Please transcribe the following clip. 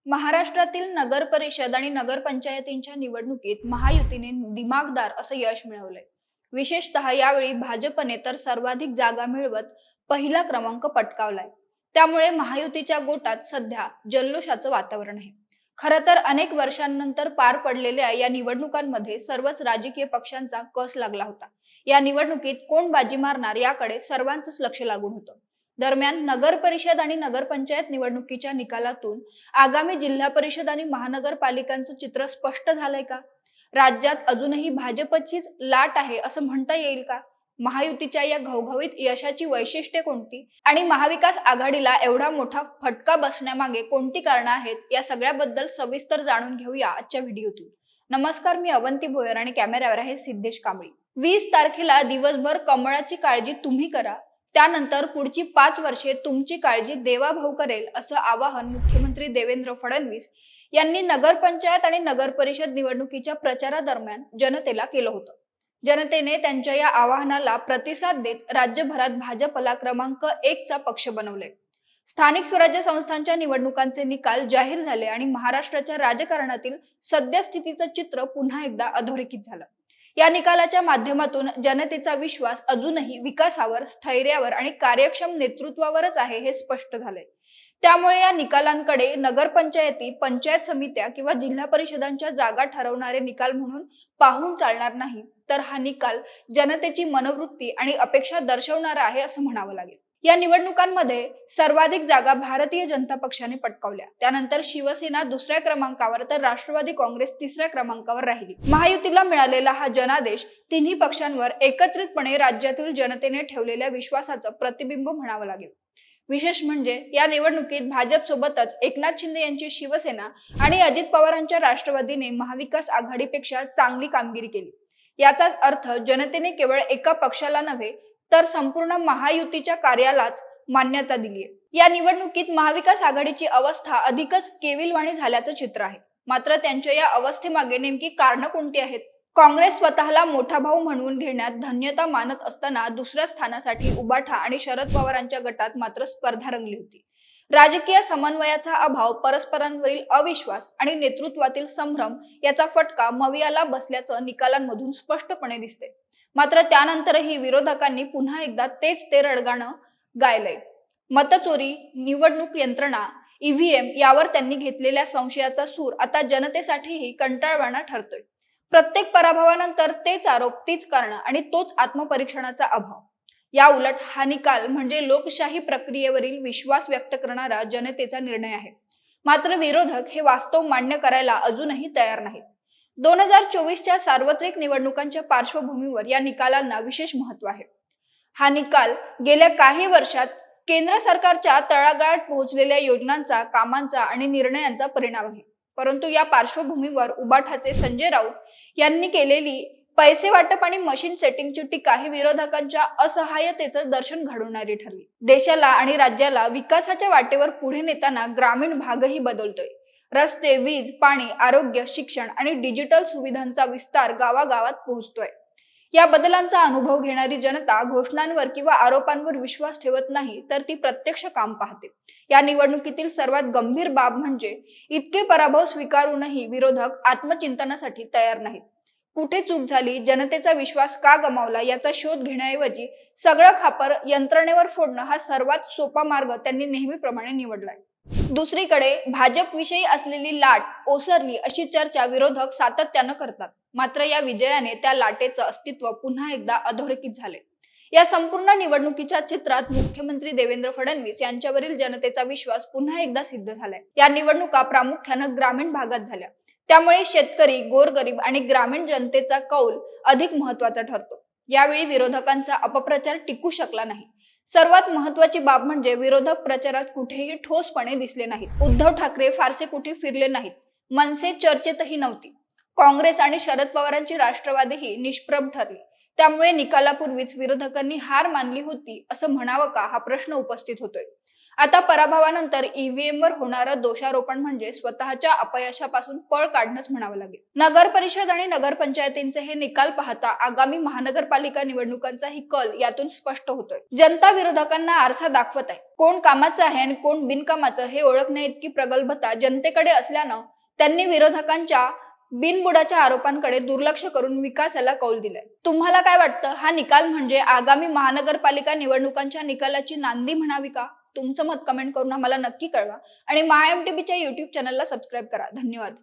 महाराष्ट्रातील नगर परिषद आणि नगरपंचायतींच्या निवडणुकीत महायुतीने दिमागदार असं यश मिळवलंय। विशेषतः यावेळी भाजपने तर सर्वाधिक जागा मिळवत पहिला क्रमांक पटकावलाय। त्यामुळे महायुतीच्या गोटात सध्या जल्लोषाचं वातावरण आहे। खरं तर अनेक वर्षांनंतर पार पडलेल्या या निवडणुकांमध्ये सर्वच राजकीय पक्षांचा कस लागला होता। या निवडणुकीत कोण बाजी मारणार याकडे सर्वांचंच लक्ष लागून होतं। दरम्यान नगर परिषद आणि नगरपंचायत निवडणुकीच्या निकालातून आगामी जिल्हा परिषद आणि महानगरपालिकांचं चित्र स्पष्ट झालंय का? राज्यात अजूनही भाजपचीच लाट आहे असं म्हणता येईल का? महायुतीच्या या घवघवीत यशाची वैशिष्ट्ये कोणती आणि महाविकास आघाडीला एवढा मोठा फटका बसण्यामागे कोणती कारणं आहेत, या सगळ्याबद्दल सविस्तर जाणून घेऊया आजच्या व्हिडिओतून। नमस्कार, मी अवंती भोयर आणि कॅमेऱ्यावर आहे सिद्धेश कांबळी। 20 तारखेला दिवसभर कमळाची काळजी तुम्ही करा, त्यानंतर पुढची 5 वर्षे तुमची काळजी देवाभाऊ करेल असं आवाहन मुख्यमंत्री देवेंद्र फडणवीस यांनी नगरपंचायत आणि नगरपरिषद निवडणुकीच्या प्रचारादरम्यान जनतेला केलं होतं। जनतेने त्यांच्या या आवाहनाला प्रतिसाद देत राज्यभरात भाजपला क्रमांक 1 चा पक्ष बनवले। स्थानिक स्वराज्य संस्थांच्या निवडणुकांचे निकाल जाहीर झाले आणि महाराष्ट्राच्या राजकारणातील सद्यस्थितीचं चित्र पुन्हा एकदा अधोरेखित झालं। या निकालाच्या माध्यमातून जनतेचा विश्वास अजूनही विकासावर, स्थैर्यावर आणि कार्यक्षम नेतृत्वावरच आहे हे स्पष्ट झाले। त्यामुळे या निकालांकडे नगरपंचायती, पंचायत समित्या किंवा जिल्हा परिषदांच्या जागा ठरवणारे निकाल म्हणून पाहून चालणार नाही, तर हा निकाल जनतेची मनोवृत्ती आणि अपेक्षा दर्शवणारा आहे असं म्हणावं लागेल। या निवडणुकांमध्ये सर्वाधिक जागा भारतीय जनता पक्षाने पटकावल्या, त्यानंतर शिवसेना दुसऱ्या क्रमांकावर तर राष्ट्रवादी काँग्रेस तिसऱ्या क्रमांकावर राहिली। महायुतीला मिळालेला हा जनादेश तिन्ही पक्षांवर एकत्रितपणे राज्यातील जनतेने ठेवलेल्या विश्वासाचं प्रतिबिंब म्हणावं लागेल। विशेष म्हणजे या निवडणुकीत भाजपसोबतच एकनाथ शिंदे यांची शिवसेना आणि अजित पवारांच्या राष्ट्रवादीने महाविकास आघाडीपेक्षा चांगली कामगिरी केली। याचाच अर्थ जनतेने केवळ एका पक्षाला नव्हे तर संपूर्ण महायुतीच्या कार्यालाच मान्यता दिली आहे। या निवडणुकीत महाविकास आघाडीची अवस्था अधिकच केविलवाणी झाल्याचं चित्र आहे। मात्र त्यांच्या या अवस्थेमागे नेमकी कारणं कोणती आहेत? काँग्रेस स्वतःला मोठा भाऊ म्हणून घेण्यात धन्यता मानत असताना दुसऱ्या स्थानासाठी उबाठा आणि शरद पवारांच्या गटात मात्र स्पर्धा रंगली होती। राजकीय समन्वयाचा अभाव, परस्परांवरील अविश्वास आणि नेतृत्वातील संभ्रम याचा फटका मवियाला बसल्याचं निकालांमधून स्पष्टपणे दिसते। मात्र त्यानंतरही विरोधकांनी पुन्हा एकदा तेच ते रडगाणं गायलंय। मतचोरी, निवडणूक यंत्रणा, ईव्हीएम यावर त्यांनी घेतलेल्या संशयाचा सूर आता जनतेसाठीही कंटाळवाणा ठरतोय। प्रत्येक पराभवानंतर तेच आरोप, तीच कारणं आणि तोच आत्मपरीक्षणाचा अभाव। या उलट हा निकाल म्हणजे लोकशाही प्रक्रियेवरील विश्वास व्यक्त करणारा जनतेचा निर्णय आहे। मात्र विरोधक हे वास्तव मान्य करायला अजूनही तयार नाहीत। 2024च्या सार्वत्रिक निवडणुकांच्या पार्श्वभूमीवर या निकालांना विशेष महत्त्व आहे। हा निकाल गेल्या काही वर्षात केंद्र सरकारच्या तळागाळात पोहोचलेल्या योजनांचा, कामांचा आणि निर्णयांचा परिणाम आहे। परंतु या पार्श्वभूमीवर उबाठाचे संजय राऊत यांनी केलेली पैसे वाटप आणि मशीन सेटिंगची टीका ही विरोधकांच्या असहाय्यतेचं दर्शन घडवणारी ठरली। देशाला आणि राज्याला विकासाच्या वाटेवर पुढे नेताना ग्रामीण भागही बदलतोय। रस्ते, वीज, पाणी, आरोग्य, शिक्षण आणि डिजिटल सुविधांचा विस्तार गावागावात पोहोचतोय। या बदलांचा अनुभव घेणारी जनता घोषणांवर किंवा आरोपांवर विश्वास ठेवत नाही, तर ती प्रत्यक्ष काम पाहते। या निवडणुकीतील सर्वात गंभीर बाब म्हणजे इतके पराभव स्वीकारूनही विरोधक आत्मचिंतनासाठी तयार नाहीत। कुठे चूक झाली, जनतेचा विश्वास का गमावला याचा शोध घेण्याऐवजी सगळं खापर यंत्रणेवर फोडणं हा सर्वात सोपा मार्ग त्यांनी नेहमीप्रमाणे निवडलाय। दुसरीकडे भाजपविषयी असलेली लाट ओसरली अशी चर्चा विरोधक सातत्यानं करतात। मात्र या विजयाने त्या लाटेचं अस्तित्व पुन्हा एकदा अधोरेखित झाले। या संपूर्ण निवडणुकीच्या चित्रात मुख्यमंत्री देवेंद्र फडणवीस यांच्यावरील जनतेचा विश्वास पुन्हा एकदा सिद्ध झालाय। या निवडणुका प्रामुख्यानं ग्रामीण भागात झाल्या, त्यामुळे शेतकरी, गोरगरीब आणि ग्रामीण जनतेचा कौल अधिक महत्त्वाचा ठरतो। यावेळी विरोधकांचा अपप्रचार टिकू शकला नाही। सर्वात महत्त्वाची बाब म्हणजे विरोधक प्रचारात कुठेही ठोसपणे दिसले नाहीत। उद्धव ठाकरे फारसे कुठे फिरले नाहीत, मनसे चर्चेतही नव्हती। काँग्रेस आणि शरद पवारांची राष्ट्रवादीही निष्प्रभ ठरली। त्यामुळे निकालापूर्वीच विरोधकांनी हार मानली होती असं म्हणावं का, हा प्रश्न उपस्थित होतोय। आता पराभवानंतर ईव्हीएम वर होणारं दोषारोपण म्हणजे स्वतःच्या अपयशापासून पळ काढणंच म्हणावं लागेल. नगर परिषद आणि नगरपंचायतींचे हे निकाल पाहता आगामी महानगरपालिका निवडणुकांचाही कल यातून स्पष्ट होतोय. जनता विरोधकांना आरसा दाखवत आहे. कोण कामाचं आहे आणि कोण बिनकामाचं हे ओळखणे इतकी प्रगल्भता जनतेकडे असल्यानं त्यांनी विरोधकांच्या बिनबुडाच्या आरोपांकडे दुर्लक्ष करून विकासाला कौल दिलाय. तुम्हाला काय वाटतं, हा निकाल म्हणजे आगामी महानगरपालिका निवडणुकांच्या निकालाची नांदी म्हणावी का? तुमचं मत कमेंट करून आम्हाला नक्की कळवा आणि महाएमटीबीच्या YouTube चॅनलला सबस्क्राईब करा. धन्यवाद.